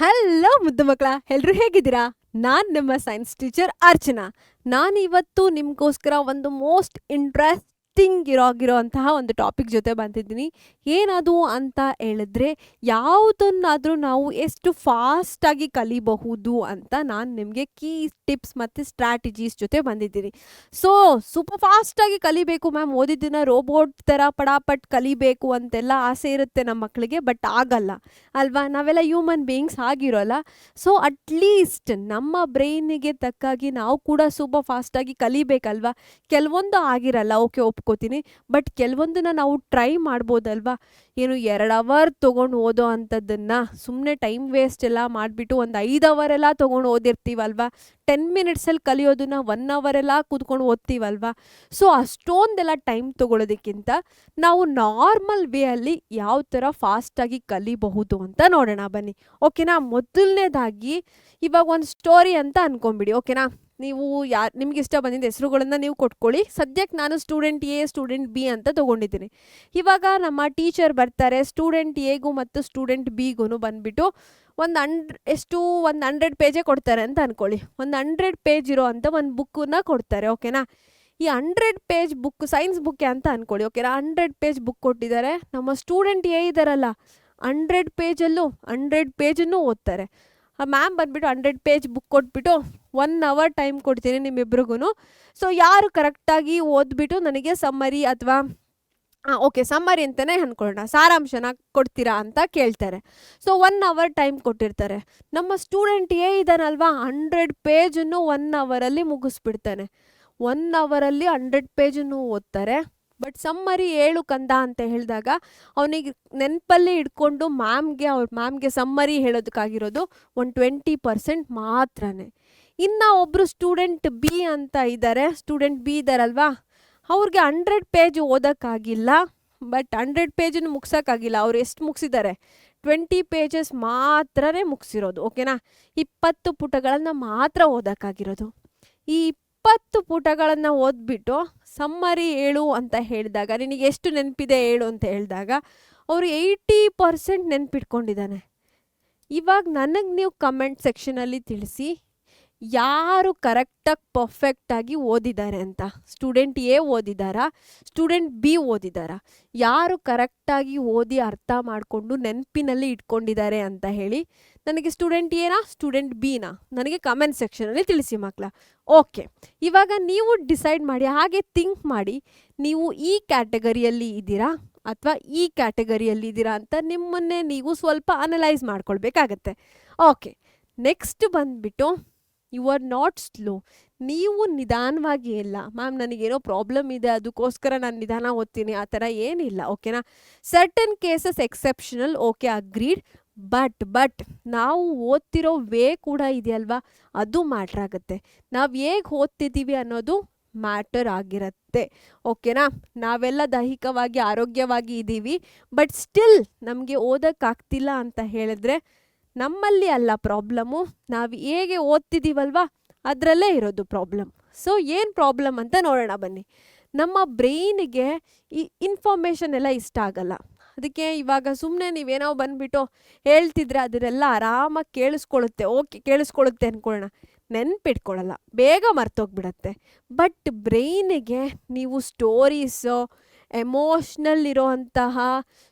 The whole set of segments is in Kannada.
ಹಲೋ ಮುದ್ದು ಮಕ್ಕಳ, ಎಲ್ರು ಹೇಗಿದ್ದೀರಾ? ನಾನ್ ನಿಮ್ಮ ಸೈನ್ಸ್ ಟೀಚರ್ ಅರ್ಚನಾ. ನಾನಿವತ್ತು ನಿಮ್ಗೋಸ್ಕರ ಒಂದು ಮೋಸ್ಟ್ ಇಂಟ್ರೆಸ್ಟಿಂಗ್ ಆಗಿರೋಂತಹ ಒಂದು ಟಾಪಿಕ್ ಜೊತೆ ಬಂದಿದ್ದೀನಿ. ಏನದು ಅಂತ ಹೇಳಿದ್ರೆ, ಯಾವುದನ್ನಾದ್ರೂ ನಾವು ಎಷ್ಟು ಫಾಸ್ಟಾಗಿ ಕಲಿಬಹುದು ಅಂತ ನಾನು ನಿಮಗೆ ಕೀ ಟಿಪ್ಸ್ ಮತ್ತು ಸ್ಟ್ರಾಟಜೀಸ್ ಜೊತೆ ಬಂದಿದ್ದೀನಿ. ಸೊ ಸೂಪರ್ ಫಾಸ್ಟಾಗಿ ಕಲಿಬೇಕು ಮ್ಯಾಮ್, ಓದಿದ್ದನ್ನ ರೋಬೋಟ್ ಥರ ಪಟಾಪಟ್ ಕಲಿಬೇಕು ಅಂತೆಲ್ಲ ಆಸೆ ಇರುತ್ತೆ ನಮ್ಮ ಮಕ್ಕಳಿಗೆ, ಬಟ್ ಆಗಲ್ಲ ಅಲ್ವಾ? ನಾವೆಲ್ಲ ಹ್ಯೂಮನ್ ಬೀಯಿಂಗ್ಸ್ ಆಗಿರೋಲ್ಲ. ಸೊ ಅಟ್ಲೀಸ್ಟ್ ನಮ್ಮ ಬ್ರೈನಿಗೆ ತಕ್ಕಾಗಿ ನಾವು ಕೂಡ ಸೂಪರ್ ಫಾಸ್ಟಾಗಿ ಕಲಿಬೇಕಲ್ವಾ? ಕೆಲವೊಂದು ಆಗಿರಲ್ಲ, ಓಕೆ ಒಪ್ಕೋತೀನಿ, ಬಟ್ ಕೆಲವೊಂದನ್ನ ನಾವು ಟ್ರೈ ಮಾಡ್ಬೋದಲ್ವಾ? ಏನು 2 ಅವರ್ ತೊಗೊಂಡು ಓದೋ ಅಂಥದ್ದನ್ನು ಸುಮ್ಮನೆ ಟೈಮ್ ವೇಸ್ಟ್ ಎಲ್ಲ ಮಾಡಿಬಿಟ್ಟು ಒಂದು 5 ಅವರೆಲ್ಲ ತೊಗೊಂಡು ಓದಿರ್ತೀವಲ್ವಾ? 10 ಮಿನಿಟ್ಸಲ್ಲಿ ಕಲಿಯೋದನ್ನ 1 ಅವರೆಲ್ಲ ಕೂತ್ಕೊಂಡು ಓದ್ತೀವಲ್ವಾ? ಸೊ ಅಷ್ಟೊಂದೆಲ್ಲ ಟೈಮ್ ತೊಗೊಳೋದಕ್ಕಿಂತ ನಾವು ನಾರ್ಮಲ್ ವೇ ಅಲ್ಲಿ ಯಾವ ಥರ ಫಾಸ್ಟಾಗಿ ಕಲಿಬಹುದು ಅಂತ ನೋಡೋಣ ಬನ್ನಿ. ಓಕೆನಾ? ಮೊದಲನೇದಾಗಿ ಇವಾಗ ಒಂದು ಸ್ಟೋರಿ ಅಂತ ಅನ್ಕೊಂಬಿಡಿ. ಓಕೆನಾ? ನೀವು ನಿಮ್ಗೆ ಇಷ್ಟ ಬಂದಿದ್ದ ಹೆಸರುಗಳನ್ನ ನೀವು ಕೊಟ್ಕೊಳ್ಳಿ. ಸದ್ಯಕ್ಕೆ ನಾನು ಸ್ಟೂಡೆಂಟ್ ಎ ಸ್ಟೂಡೆಂಟ್ ಬಿ ಅಂತ ತೊಗೊಂಡಿದ್ದೀನಿ. ಇವಾಗ ನಮ್ಮ ಟೀಚರ್ ಬರ್ತಾರೆ, ಸ್ಟೂಡೆಂಟ್ ಎಗೂ ಮತ್ತು ಸ್ಟೂಡೆಂಟ್ ಬಿಗೂ ಬಂದುಬಿಟ್ಟು ಒಂದು 100 ಪೇಜೇ ಕೊಡ್ತಾರೆ ಅಂತ ಅಂದ್ಕೊಳ್ಳಿ. ಒಂದು 100 ಪೇಜ್ ಇರೋ ಅಂಥ ಒಂದು ಬುಕ್ಕನ್ನ ಕೊಡ್ತಾರೆ. ಓಕೆನಾ? ಈ 100 ಪೇಜ್ ಬುಕ್ ಸೈನ್ಸ್ ಬುಕ್ಕೆ ಅಂತ ಅಂದ್ಕೊಳ್ಳಿ. ಓಕೆನಾ? 100 ಪೇಜ್ ಬುಕ್ ಕೊಟ್ಟಿದ್ದಾರೆ. ನಮ್ಮ ಸ್ಟೂಡೆಂಟ್ ಎ ಇದ್ದಾರಲ್ಲ, 100 ಪೇಜಲ್ಲೂ 100 ಪೇಜನ್ನು ಓದ್ತಾರೆ. ಆ ಮ್ಯಾಮ್ ಬಂದುಬಿಟ್ಟು 100 ಪೇಜ್ ಬುಕ್ ಕೊಟ್ಬಿಟ್ಟು 1 ಅವರ್ ಟೈಮ್ ಕೊಡ್ತೀನಿ ನಿಮ್ಮಿಬ್ರಿಗೂ. ಸೊ ಯಾರು ಕರೆಕ್ಟಾಗಿ ಓದ್ಬಿಟ್ಟು ನನಗೆ ಸಮ್ಮರಿ ಅಥವಾ ಓಕೆ ಸಮ್ಮರಿ ಅಂತಲೇ ಅಂದ್ಕೊಳ್ಳೋಣ, ಸಾರಾಂಶನ ಕೊಡ್ತೀರಾ ಅಂತ ಕೇಳ್ತಾರೆ. ಸೊ 1 ಅವರ್ ಟೈಮ್ ಕೊಟ್ಟಿರ್ತಾರೆ. ನಮ್ಮ ಸ್ಟೂಡೆಂಟ್ ಎ ಇದ್ದಾನಲ್ವಾ, 100 ಪೇಜನ್ನು 1 ಅವರಲ್ಲಿ ಮುಗಿಸ್ಬಿಡ್ತಾನೆ. 1 ಅವರಲ್ಲಿ 100 ಪೇಜನ್ನು ಓದ್ತಾರೆ. ಬಟ್ ಸಮ್ಮರಿ 7 ಕಂದ ಅಂತ ಹೇಳಿದಾಗ ಅವನಿಗೆ ನೆನಪಲ್ಲಿ ಇಟ್ಕೊಂಡು ಮ್ಯಾಮ್ಗೆ ಸಮ್ಮರಿ ಹೇಳೋದಕ್ಕಾಗಿರೋದು ಒಂದು 20% ಮಾತ್ರನೇ. ಇನ್ನು ಒಬ್ಬರು ಸ್ಟೂಡೆಂಟ್ ಬಿ ಅಂತ ಇದ್ದಾರೆ, ಸ್ಟೂಡೆಂಟ್ ಬಿ ಇದ್ದಾರಲ್ವಾ, ಅವ್ರಿಗೆ 100 ಪೇಜ್ ಓದೋಕ್ಕಾಗಿಲ್ಲ, ಬಟ್ 100 ಪೇಜನ್ನು ಮುಗ್ಸೋಕ್ಕಾಗಿಲ್ಲ. ಅವ್ರು ಎಷ್ಟು ಮುಗಿಸಿದ್ದಾರೆ? 20 ಪೇಜಸ್ ಮಾತ್ರನೇ ಮುಗಿಸಿರೋದು. ಓಕೆನಾ? 20 ಪುಟಗಳನ್ನು ಮಾತ್ರ ಓದೋಕ್ಕಾಗಿರೋದು. ಈ 20 ಪುಟಗಳನ್ನು ಓದ್ಬಿಟ್ಟು ಸಮ್ಮರಿ 7 ಅಂತ ಹೇಳಿದಾಗ, ನಿನಗೆ ಎಷ್ಟು ನೆನಪಿದೆ 7 ಅಂತ ಹೇಳಿದಾಗ ಅವರು 80% ನೆನಪಿಟ್ಕೊಂಡಿದ್ದಾನೆ. ಇವಾಗ ನನಗೆ ನೀವು ಕಮೆಂಟ್ ಸೆಕ್ಷನಲ್ಲಿ ತಿಳಿಸಿ, ಯಾರು ಕರೆಕ್ಟಾಗಿ ಪರ್ಫೆಕ್ಟಾಗಿ ಓದಿದ್ದಾರೆ ಅಂತ. ಸ್ಟೂಡೆಂಟ್ ಎ ಓದಿದ್ದಾರಾ, ಸ್ಟೂಡೆಂಟ್ ಬಿ ಓದಿದ್ದಾರಾ? ಯಾರು ಕರೆಕ್ಟಾಗಿ ಓದಿ ಅರ್ಥ ಮಾಡಿಕೊಂಡು ನೆನಪಿನಲ್ಲಿ ಇಟ್ಕೊಂಡಿದ್ದಾರೆ ಅಂತ ಹೇಳಿ ನನಗೆ ಸ್ಟೂಡೆಂಟ್ ಎನಾ ಸ್ಟೂಡೆಂಟ್ ಬಿನಾ ನನಗೆ ಕಮೆಂಟ್ ಸೆಕ್ಷನಲ್ಲಿ ತಿಳಿಸಿ ಮಕ್ಕಳ. ಓಕೆ, ಇವಾಗ ನೀವು ಡಿಸೈಡ್ ಮಾಡಿ, ಹಾಗೆ ಥಿಂಕ್ ಮಾಡಿ, ನೀವು ಈ ಕ್ಯಾಟಗರಿಯಲ್ಲಿ ಇದ್ದೀರಾ ಅಥವಾ ಈ ಕ್ಯಾಟಗರಿಯಲ್ಲಿ ಇದ್ದೀರಾ ಅಂತ ನಿಮ್ಮನ್ನೇ ನೀವು ಸ್ವಲ್ಪ ಅನಲೈಸ್ ಮಾಡ್ಕೊಳ್ಬೇಕಾಗತ್ತೆ. ಓಕೆ, ನೆಕ್ಸ್ಟ್ ಬಂದುಬಿಟ್ಟು ಯು ಆರ್ ನಾಟ್ ಸ್ಲೋ. ನೀವು ನಿಧಾನವಾಗಿ ಇಲ್ಲ ಮ್ಯಾಮ್, ನನಗೇನೋ ಪ್ರಾಬ್ಲಮ್ ಇದೆ ಅದಕ್ಕೋಸ್ಕರ ನಾನು ನಿಧಾನ ಓದ್ತೀನಿ, ಆ ಥರ ಏನಿಲ್ಲ. ಓಕೆನಾ? Certain cases exceptional, okay agreed, but ನಾವು ಓದ್ತಿರೋ ವೇ ಕೂಡ ಇದೆಯಲ್ವಾ, ಅದು ಮ್ಯಾಟ್ರ್ ಆಗುತ್ತೆ. ನಾವು ಹೇಗೆ ಓದ್ತಿದ್ದೀವಿ ಅನ್ನೋದು ಮ್ಯಾಟರ್ ಆಗಿರುತ್ತೆ. ಓಕೆನಾ? ನಾವೆಲ್ಲ ದೈಹಿಕವಾಗಿ ಆರೋಗ್ಯವಾಗಿ ಇದ್ದೀವಿ, ಬಟ್ ಸ್ಟಿಲ್ ನಮಗೆ ಓದೋಕ್ಕಾಗ್ತಿಲ್ಲ ಅಂತ ಹೇಳಿದ್ರೆ ನಮ್ಮಲ್ಲಿ ಅಲ್ಲ ಪ್ರಾಬ್ಲಮ್ಮು, ನಾವು ಹೇಗೆ ಓದ್ತಿದ್ದೀವಲ್ವಾ ಅದರಲ್ಲೇ ಇರೋದು ಪ್ರಾಬ್ಲಮ್. ಸೊ ಏನು ಪ್ರಾಬ್ಲಮ್ ಅಂತ ನೋಡೋಣ ಬನ್ನಿ. ನಮ್ಮ ಬ್ರೈನಿಗೆ ಈ ಇನ್ಫಾರ್ಮೇಷನ್ ಎಲ್ಲ ಇಷ್ಟ ಆಗಲ್ಲ. ಅದಕ್ಕೆ ಇವಾಗ ಸುಮ್ಮನೆ ನೀವೇನೋ ಬಂದುಬಿಟ್ಟು ಹೇಳ್ತಿದ್ರೆ ಅದನ್ನೆಲ್ಲ ಆರಾಮಾಗಿ ಕೇಳಿಸ್ಕೊಳ್ಳುತ್ತೆ. ಓಕೆ ಕೇಳಿಸ್ಕೊಳ್ಳುತ್ತೆ ಅಂದ್ಕೊಳ್ಳೋಣ, ನೆನ್ಪಿಟ್ಕೊಳ್ಳಲ್ಲ, ಬೇಗ ಮರ್ತೋಗ್ಬಿಡತ್ತೆ. ಬಟ್ ಬ್ರೈನಿಗೆ ನೀವು ಸ್ಟೋರೀಸು, ಎಮೋಷ್ನಲ್ ಇರೋವಂತಹ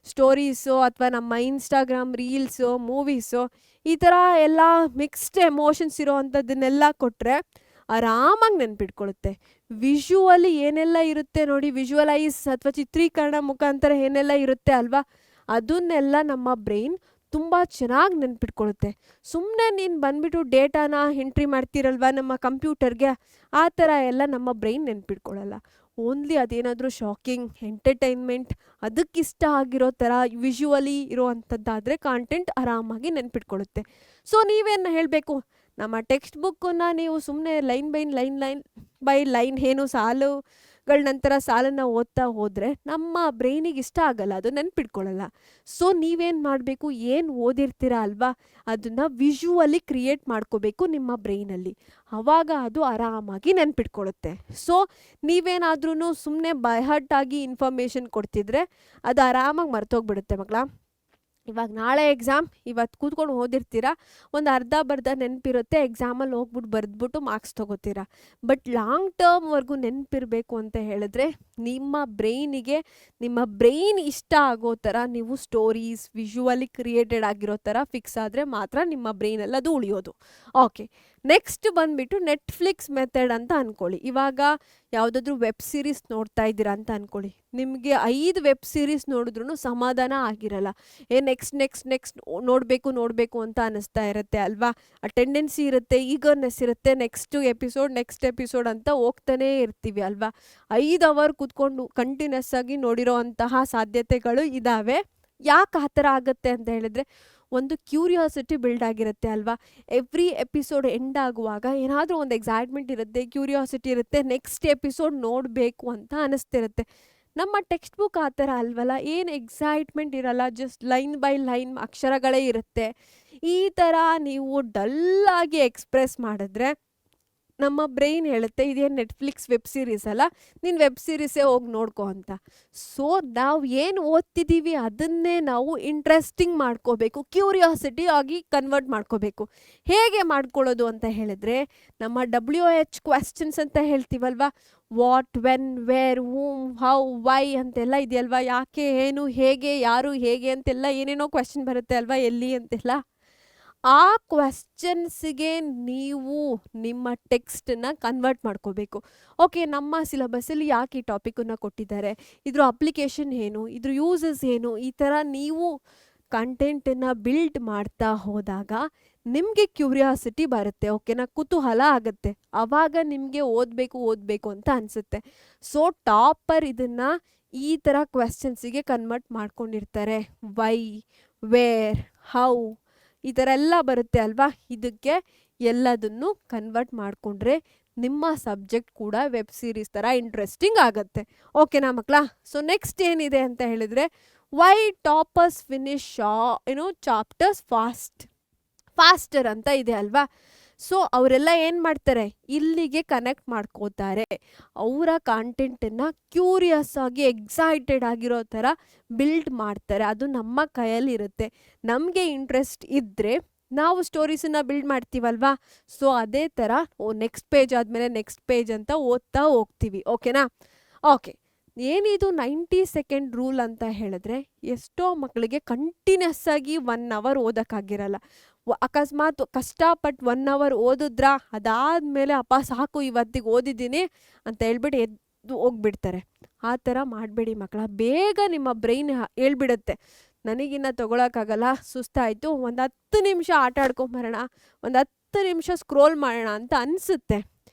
ಸ್ಟೋರೀಸು ಅಥವಾ ನಮ್ಮ ಇನ್ಸ್ಟಾಗ್ರಾಮ್ ರೀಲ್ಸು, ಮೂವೀಸು, ಈ ಥರ ಎಲ್ಲ ಮಿಕ್ಸ್ಡ್ ಎಮೋಷನ್ಸ್ ಇರೋವಂಥದ್ದನ್ನೆಲ್ಲ ಕೊಟ್ಟರೆ ಆರಾಮಾಗಿ ನೆನ್ಪಿಟ್ಕೊಳ್ಳುತ್ತೆ. ವಿಷುವಲಿ ಏನೆಲ್ಲ ಇರುತ್ತೆ ನೋಡಿ, ವಿಷುವಲೈಸ್ ಅಥವಾ ಚಿತ್ರೀಕರಣ ಮುಖಾಂತರ ಏನೆಲ್ಲ ಇರುತ್ತೆ ಅಲ್ವಾ, ಅದನ್ನೆಲ್ಲ ನಮ್ಮ ಬ್ರೈನ್ ತುಂಬ ಚೆನ್ನಾಗಿ ನೆನ್ಪಿಟ್ಕೊಳ್ಳುತ್ತೆ. ಸುಮ್ಮನೆ ನೀನು ಬಂದುಬಿಟ್ಟು ಡೇಟಾನ ಎಂಟ್ರಿ ಮಾಡ್ತೀರಲ್ವ ನಮ್ಮ ಕಂಪ್ಯೂಟರ್ಗೆ, ಆ ಥರ ಎಲ್ಲ ನಮ್ಮ ಬ್ರೈನ್ ನೆನ್ಪಿಟ್ಕೊಳ್ಳಲ್ಲ. ಓನ್ಲಿ ಅದೇನಾದರೂ ಶಾಕಿಂಗ್, ಎಂಟರ್ಟೈನ್ಮೆಂಟ್, ಅದಕ್ಕಿಷ್ಟ ಆಗಿರೋ ಥರ ವಿಷುವಲಿ ಇರೋವಂಥದ್ದಾದರೆ ಕಾಂಟೆಂಟ್ ಆರಾಮಾಗಿ ನೆನ್ಪಿಟ್ಕೊಳ್ಳುತ್ತೆ. ಸೊ ನೀವೇನು ಹೇಳಬೇಕು, ನಮ್ಮ ಟೆಕ್ಸ್ಟ್ ಬುಕ್ಕನ್ನು ನೀವು ಸುಮ್ಮನೆ ಲೈನ್ ಬೈ ಲೈನ್ ಏನು ಸಾಲುಗಳ ನಂತರ ಸಾಲನ್ನು ಓದ್ತಾ ಹೋದರೆ ನಮ್ಮ ಬ್ರೈನಿಗೆ ಇಷ್ಟ ಆಗಲ್ಲ, ಅದು ನೆನ್ಪಿಟ್ಕೊಳ್ಳಲ್ಲ. ಸೊ ನೀವೇನು ಮಾಡಬೇಕು, ಏನು ಓದಿರ್ತೀರ ಅಲ್ವಾ ಅದನ್ನು ವಿಷುವಲಿ ಕ್ರಿಯೇಟ್ ಮಾಡ್ಕೋಬೇಕು ನಿಮ್ಮ ಬ್ರೈನಲ್ಲಿ, ಆವಾಗ ಅದು ಆರಾಮಾಗಿ ನೆನ್ಪಿಟ್ಕೊಳ್ಳುತ್ತೆ. ಸೊ ನೀವೇನಾದ್ರೂ ಸುಮ್ಮನೆ ಬೈಹರ್ಟಾಗಿ ಇನ್ಫಾರ್ಮೇಷನ್ ಕೊಡ್ತಿದ್ರೆ ಅದು ಆರಾಮಾಗಿ ಮರ್ತೋಗ್ಬಿಡುತ್ತೆ ಮಕ್ಕಳ. ಇವಾಗ ನಾಳೆ ಎಕ್ಸಾಮ್, ಇವತ್ತು ಕೂತ್ಕೊಂಡು ಓದಿರ್ತೀರಾ, ಒಂದು ಅರ್ಧ ಬರ್ಧ ನೆನಪಿರುತ್ತೆ, ಎಕ್ಸಾಮಲ್ಲಿ ಹೋಗ್ಬಿಟ್ಟು ಬರೆದ್ಬಿಟ್ಟು ಮಾರ್ಕ್ಸ್ ತೊಗೋತೀರಾ. ಬಟ್ ಲಾಂಗ್ ಟರ್ಮ್ವರೆಗೂ ನೆನಪಿರಬೇಕು ಅಂತ ಹೇಳಿದ್ರೆ ನಿಮ್ಮ ಬ್ರೈನ್ ಇಷ್ಟ ಆಗೋ ಥರ ನೀವು ಸ್ಟೋರೀಸ್ ವಿಜುವಲಿ ಕ್ರಿಯೇಟೆಡ್ ಆಗಿರೋ ಥರ ಫಿಕ್ಸ್ ಆದರೆ ಮಾತ್ರ ನಿಮ್ಮ ಬ್ರೈನಲ್ಲಿ ಅದು ಉಳಿಯೋದು. ಓಕೆ, ನೆಕ್ಸ್ಟ್ ಬಂದುಬಿಟ್ಟು ನೆಟ್ಫ್ಲಿಕ್ಸ್ ಮೆಥಡ್ ಅಂತ ಅಂದ್ಕೊಳ್ಳಿ. ಇವಾಗ ಯಾವುದಾದ್ರೂ ವೆಬ್ ಸೀರೀಸ್ ನೋಡ್ತಾ ಇದ್ದೀರಾ ಅಂತ ಅಂದ್ಕೊಳ್ಳಿ. ನಿಮಗೆ 5 ವೆಬ್ ಸೀರೀಸ್ ನೋಡಿದ್ರೂ ಸಮಾಧಾನ ಆಗಿರಲ್ಲ. ನೆಕ್ಸ್ಟ್ ನೋಡಬೇಕು ಅಂತ ಅನ್ನಿಸ್ತಾ ಇರುತ್ತೆ ಅಲ್ವಾ. ಆ ಟೆಂಡೆನ್ಸಿ ಇರುತ್ತೆ, ಈಗರ್ನೆಸ್ ಇರುತ್ತೆ, ನೆಕ್ಸ್ಟ್ ಎಪಿಸೋಡ್ ಅಂತ ಹೋಗ್ತಾನೇ ಇರ್ತೀವಿ ಅಲ್ವಾ. 5 ಅವರ್ ಕೂತ್ಕೊಂಡು ಕಂಟಿನ್ಯೂಸ್ ಆಗಿ ನೋಡಿರೋ ಅಂತಹ ಸಾಧ್ಯತೆಗಳು ಇದ್ದಾವೆ. ಯಾಕೆ ಆ ಥರ ಆಗುತ್ತೆ ಅಂತ ಹೇಳಿದ್ರೆ, ಒಂದು ಕ್ಯೂರಿಯಾಸಿಟಿ ಬಿಲ್ಡ್ ಆಗಿರುತ್ತೆ ಅಲ್ವಾ. ಎವ್ರಿ ಎಪಿಸೋಡ್ ಎಂಡ್ ಆಗುವಾಗ ಏನಾದರೂ ಒಂದು ಎಕ್ಸೈಟ್ಮೆಂಟ್ ಇರುತ್ತೆ, ಕ್ಯೂರಿಯಾಸಿಟಿ ಇರುತ್ತೆ, ನೆಕ್ಸ್ಟ್ ಎಪಿಸೋಡ್ ನೋಡಬೇಕು ಅಂತ ಅನ್ನಿಸ್ತಿರುತ್ತೆ. ನಮ್ಮ ಟೆಕ್ಸ್ಟ್ ಬುಕ್ ಆ ಥರ ಅಲ್ವಲ್ಲ, ಏನು ಎಕ್ಸೈಟ್ಮೆಂಟ್ ಇರಲ್ಲ, ಜಸ್ಟ್ ಲೈನ್ ಬೈ ಲೈನ್ ಅಕ್ಷರಗಳೇ ಇರುತ್ತೆ. ಈ ಥರ ನೀವು ಡಲ್ಲಾಗಿ ಎಕ್ಸ್ಪ್ರೆಸ್ ಮಾಡಿದ್ರೆ ನಮ್ಮ ಬ್ರೈನ್ ಹೇಳುತ್ತೆ ಇದೇನು ನೆಟ್ಫ್ಲಿಕ್ಸ್ ವೆಬ್ ಸೀರೀಸ್ ಅಲ್ಲ, ನೀನು ವೆಬ್ ಸೀರೀಸೇ ಹೋಗಿ ನೋಡ್ಕೊ ಅಂತ. ಸೊ ನಾವು ಏನು ಓದ್ತಿದ್ದೀವಿ ಅದನ್ನೇ ನಾವು ಇಂಟ್ರೆಸ್ಟಿಂಗ್ ಮಾಡ್ಕೋಬೇಕು, ಕ್ಯೂರಿಯಾಸಿಟಿ ಆಗಿ ಕನ್ವರ್ಟ್ ಮಾಡ್ಕೋಬೇಕು. ಹೇಗೆ ಮಾಡ್ಕೊಳ್ಳೋದು ಅಂತ ಹೇಳಿದ್ರೆ, ನಮ್ಮ WH ಕ್ವೆಶ್ಚನ್ಸ್ ಅಂತ ಹೇಳ್ತೀವಲ್ವ, what, when, where, whom, how, why ಅಂತೆಲ್ಲ ಇದೆಯಲ್ವಾ. ಯಾಕೆ, ಏನು, ಹೇಗೆ, ಯಾರು, ಹೇಗೆ ಅಂತೆಲ್ಲ ಏನೇನೋ ಕ್ವೆಶ್ಚನ್ ಬರುತ್ತೆ ಅಲ್ವಾ, ಎಲ್ಲಿ ಅಂತೆಲ್ಲ. ಆ ಕ್ವೆಶ್ಚನ್ಸಿಗೆ ನೀವು ನಿಮ್ಮ ಟೆಕ್ಸ್ಟನ್ನು ಕನ್ವರ್ಟ್ ಮಾಡ್ಕೋಬೇಕು. ಓಕೆ, ನಮ್ಮ ಸಿಲೆಬಸ್ಸಲ್ಲಿ ಯಾಕೆ ಈ ಟಾಪಿಕನ್ನು ಕೊಟ್ಟಿದ್ದಾರೆ, ಇದ್ರ ಅಪ್ಲಿಕೇಶನ್ ಏನು, ಇದ್ರ ಯೂಸಸ್ ಏನು, ಈ ಥರ ನೀವು ಕಂಟೆಂಟನ್ನು ಬಿಲ್ಡ್ ಮಾಡ್ತಾ ಹೋದಾಗ ನಿಮಗೆ ಕ್ಯೂರಿಯಾಸಿಟಿ ಬರುತ್ತೆ. ಓಕೆನಾ, ಕುತೂಹಲ ಆಗುತ್ತೆ. ಆವಾಗ ನಿಮಗೆ ಓದಬೇಕು ಅಂತ ಅನಿಸುತ್ತೆ. ಸೊ ಟಾಪರ್ ಇದನ್ನು ಈ ಥರ ಕ್ವೆಶ್ಚನ್ಸಿಗೆ ಕನ್ವರ್ಟ್ ಮಾಡ್ಕೊಂಡಿರ್ತಾರೆ. ವೈ, ವೇರ್, ಹೌ, ಈ ಥರ ಎಲ್ಲ ಬರುತ್ತೆ ಅಲ್ವಾ. ಇದಕ್ಕೆ ಎಲ್ಲದನ್ನು ಕನ್ವರ್ಟ್ ಮಾಡಿಕೊಂಡ್ರೆ ನಿಮ್ಮ ಸಬ್ಜೆಕ್ಟ್ ಕೂಡ ವೆಬ್ ಸೀರೀಸ್ ಥರ ಇಂಟ್ರೆಸ್ಟಿಂಗ್ ಆಗುತ್ತೆ. ಓಕೆನಾ ಮಕ್ಕಳ. ಸೊ ನೆಕ್ಸ್ಟ್ ಏನಿದೆ ಅಂತ ಹೇಳಿದರೆ, why toppers finish chapters faster ಅಂತ ಇದೆ ಅಲ್ವಾ. ಸೊ ಅವರೆಲ್ಲ ಏನು ಮಾಡ್ತಾರೆ, ಇಲ್ಲಿಗೆ ಕನೆಕ್ಟ್ ಮಾಡ್ಕೋತಾರೆ. ಅವರ ಕಾಂಟೆಂಟನ್ನು ಕ್ಯೂರಿಯಸ್ ಆಗಿ ಎಕ್ಸೈಟೆಡ್ ಆಗಿರೋ ಥರ ಬಿಲ್ಡ್ ಮಾಡ್ತಾರೆ. ಅದು ನಮ್ಮ ಕೈಯಲ್ಲಿರುತ್ತೆ. ನಮಗೆ ಇಂಟ್ರೆಸ್ಟ್ ಇದ್ದರೆ ನಾವು ಸ್ಟೋರೀಸನ್ನು ಬಿಲ್ಡ್ ಮಾಡ್ತೀವಲ್ವಾ. ಸೊ ಅದೇ ಥರ ನೆಕ್ಸ್ಟ್ ಪೇಜ್ ಆದಮೇಲೆ ನೆಕ್ಸ್ಟ್ ಪೇಜ್ ಅಂತ ಓದ್ತಾ ಹೋಗ್ತೀವಿ. ಓಕೆನಾ. ಓಕೆ, ಏನಿದು 90 ಸೆಕೆಂಡ್ ರೂಲ್ ಅಂತ ಹೇಳಿದ್ರೆ, ಎಷ್ಟೋ ಮಕ್ಕಳಿಗೆ ಕಂಟಿನ್ಯೂಸ್ ಆಗಿ 1 ಅವರ್ ಓದೋಕ್ಕಾಗಿರಲ್ಲ. ಅಕಸ್ಮಾತ್ ಕಷ್ಟಪಟ್ಟು 1 ಅವರ್ ಓದಿದ್ರಾ, ಅದಾದಮೇಲೆ ಅಪ್ಪ ಸಾಕು ಇವತ್ತಿಗೆ ಓದಿದ್ದೀನಿ ಅಂತ ಹೇಳ್ಬಿಟ್ಟು ಎದ್ದು ಹೋಗ್ಬಿಡ್ತಾರೆ. ಆ ಥರ ಮಾಡಬೇಡಿ ಮಕ್ಕಳ. ಬೇಗ ನಿಮ್ಮ ಬ್ರೈನ್ ಹೇಳ್ಬಿಡುತ್ತೆ, ನನಗಿನ್ನ ತೊಗೊಳಕ್ಕಾಗಲ್ಲ, ಸುಸ್ತಾಯಿತು, ಒಂದು 10 ನಿಮಿಷ ಆಟ ಆಡ್ಕೊಂಬರೋಣ, ಒಂದು 10 ನಿಮಿಷ ಸ್ಕ್ರೋಲ್ ಮಾಡೋಣ ಅಂತ ಅನಿಸುತ್ತೆ.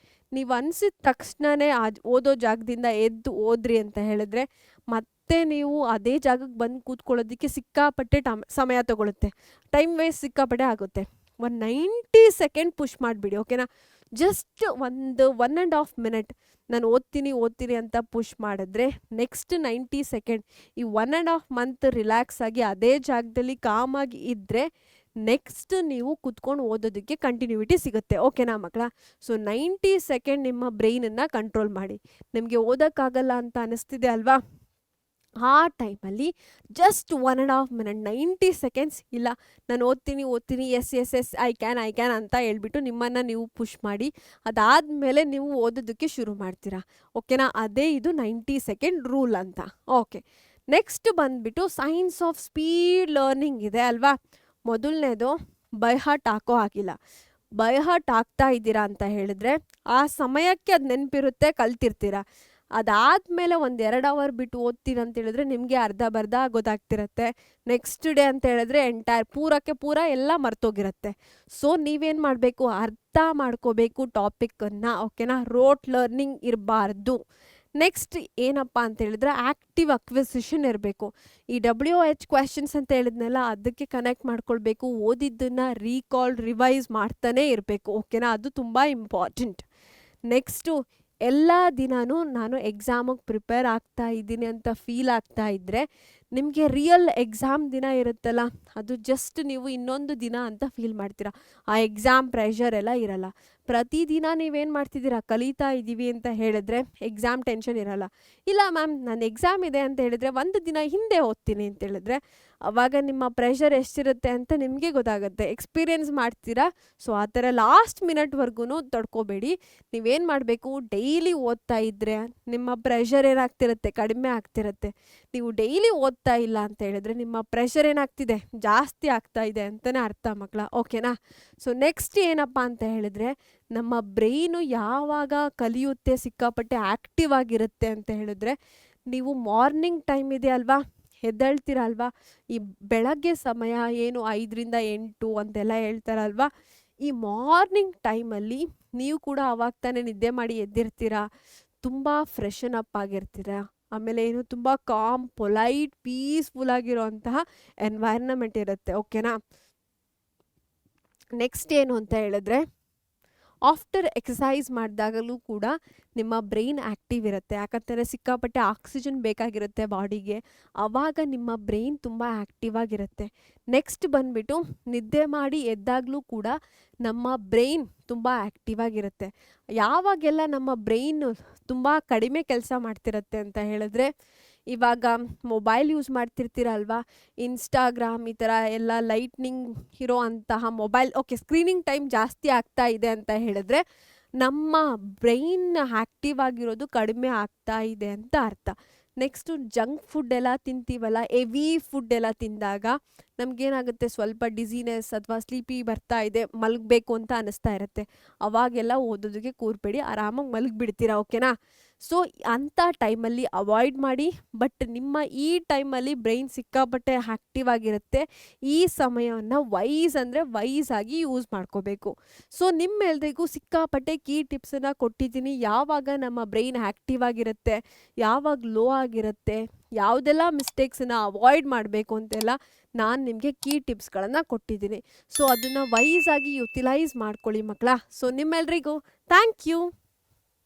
ನೀವು ಅನಿಸಿದ ತಕ್ಷಣವೇ ಓದೋ ಜಾಗದಿಂದ ಎದ್ದು ಓದ್ರಿ ಅಂತ ಹೇಳಿದ್ರೆ ಮತ್ತೆ ನೀವು ಅದೇ ಜಾಗಕ್ಕೆ ಬಂದು ಕೂತ್ಕೊಳ್ಳೋದಕ್ಕೆ ಸಿಕ್ಕಾಪಟ್ಟೆ ಸಮಯ ತಗೊಳುತ್ತೆ. ಟೈಮ್ ವೇಸ್ಟ್ ಸಿಕ್ಕಾಪಟ್ಟೆ ಆಗುತ್ತೆ. ಒಂದು 90 ಸೆಕೆಂಡ್ ಪುಷ್ ಮಾಡಿಬಿಡಿ. ಓಕೆನಾ. ಜಸ್ಟ್ 1.5 ಮಿನಿಟ್ ನಾನು ಓದ್ತೀನಿ ಅಂತ ಪುಷ್ ಮಾಡಿದ್ರೆ ನೆಕ್ಸ್ಟ್ 90 ಸೆಕೆಂಡ್ ಈ 1.5 ಮಂತ್ ರಿಲ್ಯಾಕ್ಸ್ ಆಗಿ ಅದೇ ಜಾಗದಲ್ಲಿ ಕಾಮಾಗಿ ಇದ್ದರೆ ನೆಕ್ಸ್ಟ್ ನೀವು ಕುತ್ಕೊಂಡು ಓದೋದಕ್ಕೆ ಕಂಟಿನ್ಯೂಟಿ ಸಿಗುತ್ತೆ. ಓಕೆನಾ ಮಕ್ಕಳ. ಸೊ 90 ಸೆಕೆಂಡ್ ನಿಮ್ಮ ಬ್ರೈನನ್ನು ಕಂಟ್ರೋಲ್ ಮಾಡಿ. ನಿಮಗೆ ಓದೋಕ್ಕಾಗಲ್ಲ ಅಂತ ಅನಿಸ್ತಿದೆ ಅಲ್ವಾ, ಆ ಟೈಮಲ್ಲಿ ಜಸ್ಟ್ 1.5 ಮಿನಿಟ್ 90 ಸೆಕೆಂಡ್ಸ್ ಇಲ್ಲ ನಾನು ಓದ್ತೀನಿ ಎಸ್ ಐ ಕ್ಯಾನ್ ಅಂತ ಹೇಳ್ಬಿಟ್ಟು ನಿಮ್ಮನ್ನು ನೀವು ಪುಷ್ ಮಾಡಿ ಅದಾದಮೇಲೆ ನೀವು ಓದೋದಕ್ಕೆ ಶುರು ಮಾಡ್ತೀರಾ. ಓಕೆನಾ. ಅದೇ ಇದು 90 ಸೆಕೆಂಡ್ ರೂಲ್ ಅಂತ. ಓಕೆ, ನೆಕ್ಸ್ಟ್ ಬಂದುಬಿಟ್ಟು ಸೈನ್ಸ್ ಆಫ್ ಸ್ಪೀಡ್ ಲರ್ನಿಂಗ್ ಇದೆ ಅಲ್ವಾ. ಮೊದಲನೇದು ಬೈ ಹಾರ್ಟ್ ಹಾಕೋ ಆಗಿಲ್ಲ. ಬೈ ಹಾರ್ಟ್ ಹಾಕ್ತಾ ಇದ್ದೀರಾ ಅಂತ ಹೇಳಿದ್ರೆ ಆ ಸಮಯಕ್ಕೆ ಅದು ನೆನಪಿರುತ್ತೆ, ಕಲ್ತಿರ್ತೀರ. ಅದಾದಮೇಲೆ 1-2 ಅವರ್ ಬಿಟ್ಟು ಓದ್ತೀರ ಅಂತ ಹೇಳಿದ್ರೆ ನಿಮಗೆ ಅರ್ಧ ಬರ್ಧ ಗೊತ್ತಾಗ್ತಿರತ್ತೆ. ನೆಕ್ಸ್ಟ್ ಡೇ ಅಂತ ಹೇಳಿದ್ರೆ ಪೂರ ಎಲ್ಲ ಮರ್ತೋಗಿರುತ್ತೆ. ಸೊ ನೀವೇನು ಮಾಡಬೇಕು, ಅರ್ಥ ಮಾಡ್ಕೋಬೇಕು ಟಾಪಿಕ್ಕನ್ನು. ಓಕೆನಾ. ರೋಟ್ ಲರ್ನಿಂಗ್ ಇರಬಾರ್ದು. ನೆಕ್ಸ್ಟ್ ಏನಪ್ಪ ಅಂತ ಹೇಳಿದ್ರೆ ಆ್ಯಕ್ಟಿವ್ ಅಕ್ವಿಸಿಷನ್ ಇರಬೇಕು. ಈ WH ಕ್ವೆಶನ್ಸ್ ಅಂತ ಹೇಳಿದ್ನೆಲ್ಲ ಅದಕ್ಕೆ ಕನೆಕ್ಟ್ ಮಾಡ್ಕೊಳ್ಬೇಕು. ಓದಿದ್ದನ್ನು ರಿವೈಸ್ ಮಾಡ್ತಾನೇ ಇರಬೇಕು. ಓಕೆನಾ. ಅದು ತುಂಬ ಇಂಪಾರ್ಟೆಂಟ್. ನೆಕ್ಸ್ಟು ಎಲ್ಲ ದಿನವೂ ನಾನು ಎಕ್ಸಾಮಿಗೆ ಪ್ರಿಪೇರ್ ಆಗ್ತಾ ಇದ್ದೀನಿ ಅಂತ ಫೀಲ್ ಆಗ್ತಾ ಇದ್ದರೆ ನಿಮಗೆ ರಿಯಲ್ ಎಕ್ಸಾಮ್ ದಿನ ಇರುತ್ತಲ್ಲ, ಅದು ಜಸ್ಟ್ ನೀವು ಇನ್ನೊಂದು ದಿನ ಅಂತ ಫೀಲ್ ಮಾಡ್ತೀರಾ. ಆ ಎಕ್ಸಾಮ್ ಪ್ರೆಷರ್ ಎಲ್ಲ ಇರಲ್ಲ. ಪ್ರತಿದಿನ ನೀವೇನು ಮಾಡ್ತಿದ್ದೀರಾ, ಕಲಿತಾ ಇದ್ದೀವಿ ಅಂತ ಹೇಳಿದ್ರೆ ಎಕ್ಸಾಮ್ ಟೆನ್ಷನ್ ಇರಲ್ಲ. ಇಲ್ಲ ಮ್ಯಾಮ್ ನಾನು ಎಕ್ಸಾಮ್ ಇದೆ ಅಂತ ಹೇಳಿದ್ರೆ 1 ದಿನ ಹಿಂದೆ ಓದ್ತೀನಿ ಅಂತ ಹೇಳಿದ್ರೆ ಅವಾಗ ನಿಮ್ಮ ಪ್ರೆಷರ್ ಎಷ್ಟಿರುತ್ತೆ ಅಂತ ನಿಮಗೆ ಗೊತ್ತಾಗುತ್ತೆ. ಎಕ್ಸ್ಪೀರಿಯನ್ಸ್ ಮಾಡ್ತೀರಾ. ಸೊ ಆ ಥರ ಲಾಸ್ಟ್ ಮಿನಿಟ್‌ವರ್ಗೂನು ತಡ್ಕೋಬೇಡಿ. ನೀವೇನು ಮಾಡಬೇಕು, ಡೈಲಿ ಓದ್ತಾ ಇದ್ದರೆ ನಿಮ್ಮ ಪ್ರೆಷರ್ ಏನಾಗ್ತಿರುತ್ತೆ, ಕಡಿಮೆ ಆಗ್ತಿರುತ್ತೆ. ನೀವು ಡೈಲಿ ಓದ್ತಾ ಇಲ್ಲ ಅಂತ ಹೇಳಿದ್ರೆ ನಿಮ್ಮ ಪ್ರೆಷರ್ ಏನಾಗ್ತಿದೆ, ಜಾಸ್ತಿ ಆಗ್ತಾ ಇದೆ ಅಂತಲೇ ಅರ್ಥ ಮಕ್ಕಳ. ಓಕೆನಾ? ಸೊ ನೆಕ್ಸ್ಟ್ ಏನಪ್ಪ ಅಂತ ಹೇಳಿದ್ರೆ, ನಮ್ಮ ಬ್ರೈನು ಯಾವಾಗ ಕಲಿಯುತ್ತೆ, ಸಿಕ್ಕಾಪಟ್ಟೆ ಆ್ಯಕ್ಟಿವ್ ಆಗಿರುತ್ತೆ ಅಂತ ಹೇಳಿದ್ರೆ, ನೀವು ಮಾರ್ನಿಂಗ್ ಟೈಮ್ ಇದೆ ಅಲ್ವಾ, ಎದ್ದೇಳ್ತೀರ ಅಲ್ವಾ, ಈ ಬೆಳಗ್ಗೆ ಸಮಯ ಏನು 5ರಿಂದ 8 ಅಂತೆಲ್ಲ ಹೇಳ್ತಾರಲ್ವಾ, ಈ ಮಾರ್ನಿಂಗ್ ಟೈಮಲ್ಲಿ ನೀವು ಕೂಡ ಅವಾಗ ತಾನೇ ನಿದ್ದೆ ಮಾಡಿ ಎದ್ದಿರ್ತೀರ. ತುಂಬ ಫ್ರೆಶನ್ ಅಪ್ ಆಗಿರ್ತೀರ. ಆಮೇಲೆ ಏನು, ತುಂಬ ಕಾಮ್, ಪೊಲೈಟ್, ಪೀಸ್‌ಫುಲ್ ಆಗಿರೋಂತಹ ಎನ್ವೈರ್ನಮೆಂಟ್ ಇರುತ್ತೆ. ಓಕೆನಾ? ನೆಕ್ಸ್ಟ್ ಏನು ಅಂತ ಹೇಳಿದ್ರೆ, ಆಫ್ಟರ್ ಎಕ್ಸಸೈಸ್ ಮಾಡಿದಾಗಲೂ ಕೂಡ ನಿಮ್ಮ ಬ್ರೈನ್ ಆ್ಯಕ್ಟಿವ್ ಇರುತ್ತೆ. ಯಾಕಂತಂದರೆ ಸಿಕ್ಕಾಪಟ್ಟೆ ಆಕ್ಸಿಜನ್ ಬೇಕಾಗಿರುತ್ತೆ ಬಾಡಿಗೆ. ಆವಾಗ ನಿಮ್ಮ ಬ್ರೈನ್ ತುಂಬ ಆ್ಯಕ್ಟಿವ್ ಆಗಿರುತ್ತೆ. ನೆಕ್ಸ್ಟ್ ಬಂದುಬಿಟ್ಟು, ನಿದ್ದೆ ಮಾಡಿ ಎದ್ದಾಗಲೂ ಕೂಡ ನಮ್ಮ ಬ್ರೈನ್ ತುಂಬ ಆ್ಯಕ್ಟಿವ್ ಆಗಿರುತ್ತೆ. ಯಾವಾಗೆಲ್ಲ ನಮ್ಮ ಬ್ರೈನು ತುಂಬ ಕಡಿಮೆ ಕೆಲಸ ಮಾಡ್ತಿರುತ್ತೆ ಅಂತ ಹೇಳಿದ್ರೆ, ಇವಾಗ ಮೊಬೈಲ್ ಯೂಸ್ ಮಾಡ್ತಿರ್ತೀರ ಅಲ್ವಾ, ಇನ್ಸ್ಟಾಗ್ರಾಮ್ ಈ ಥರ ಎಲ್ಲ ಲೈಟ್ನಿಂಗ್ ಇರೋ ಅಂತಹ ಮೊಬೈಲ್, ಓಕೆ, ಸ್ಕ್ರೀನಿಂಗ್ ಟೈಮ್ ಜಾಸ್ತಿ ಆಗ್ತಾ ಇದೆ ಅಂತ ಹೇಳಿದ್ರೆ ನಮ್ಮ ಬ್ರೈನ್ ಆ್ಯಕ್ಟಿವ್ ಆಗಿರೋದು ಕಡಿಮೆ ಆಗ್ತಾ ಇದೆ ಅಂತ ಅರ್ಥ. ನೆಕ್ಸ್ಟು ಜಂಕ್ ಫುಡ್ ಎಲ್ಲ ತಿಂತೀವಲ್ಲ, ಹೆವಿ ಫುಡ್ ಎಲ್ಲ ತಿಂದಾಗ ನಮಗೇನಾಗುತ್ತೆ, ಸ್ವಲ್ಪ ಡಿಸಿನೆಸ್ ಅಥವಾ ಸ್ಲೀಪಿ ಬರ್ತಾ ಇದೆ, ಮಲಗಬೇಕು ಅಂತ ಅನ್ನಿಸ್ತಾ ಇರುತ್ತೆ. ಅವಾಗೆಲ್ಲ ಓದೋದಕ್ಕೆ ಕೂರಬೇಡಿ, ಆರಾಮಾಗಿ ಮಲಗಿಬಿಡ್ತೀರಾ. ಓಕೆನಾ? ಸೊ ಅಂಥ ಟೈಮಲ್ಲಿ ಅವಾಯ್ಡ್ ಮಾಡಿ. ಬಟ್ ನಿಮ್ಮ ಈ ಟೈಮಲ್ಲಿ ಬ್ರೈನ್ ಸಿಕ್ಕಾಪಟ್ಟೆ ಆ್ಯಕ್ಟಿವ್ ಆಗಿರುತ್ತೆ. ಈ ಸಮಯವನ್ನು ವೈಸ್ ಆಗಿ ಯೂಸ್ ಮಾಡ್ಕೋಬೇಕು. ಸೊ ನಿಮ್ಮೆಲ್ರಿಗೂ ಸಿಕ್ಕಾಪಟ್ಟೆ ಕೀ ಟಿಪ್ಸನ್ನು ಕೊಟ್ಟಿದ್ದೀನಿ. ಯಾವಾಗ ನಮ್ಮ ಬ್ರೈನ್ ಆ್ಯಕ್ಟಿವ್ ಆಗಿರುತ್ತೆ, ಯಾವಾಗ ಲೋ ಆಗಿರುತ್ತೆ, ಯಾವುದೆಲ್ಲ ಮಿಸ್ಟೇಕ್ಸನ್ನು ಅವಾಯ್ಡ್ ಮಾಡಬೇಕು ಅಂತೆಲ್ಲ ನಾನು ನಿಮಗೆ ಕೀ ಟಿಪ್ಸ್ಗಳನ್ನು ಕೊಟ್ಟಿದ್ದೀನಿ. ಸೊ ಅದನ್ನು ವೈಸ್ ಆಗಿ ಯುಟಿಲೈಸ್ ಮಾಡ್ಕೊಳ್ಳಿ ಮಕ್ಕಳ. ಸೊ ನಿಮ್ಮೆಲ್ರಿಗೂ ಥ್ಯಾಂಕ್ ಯು.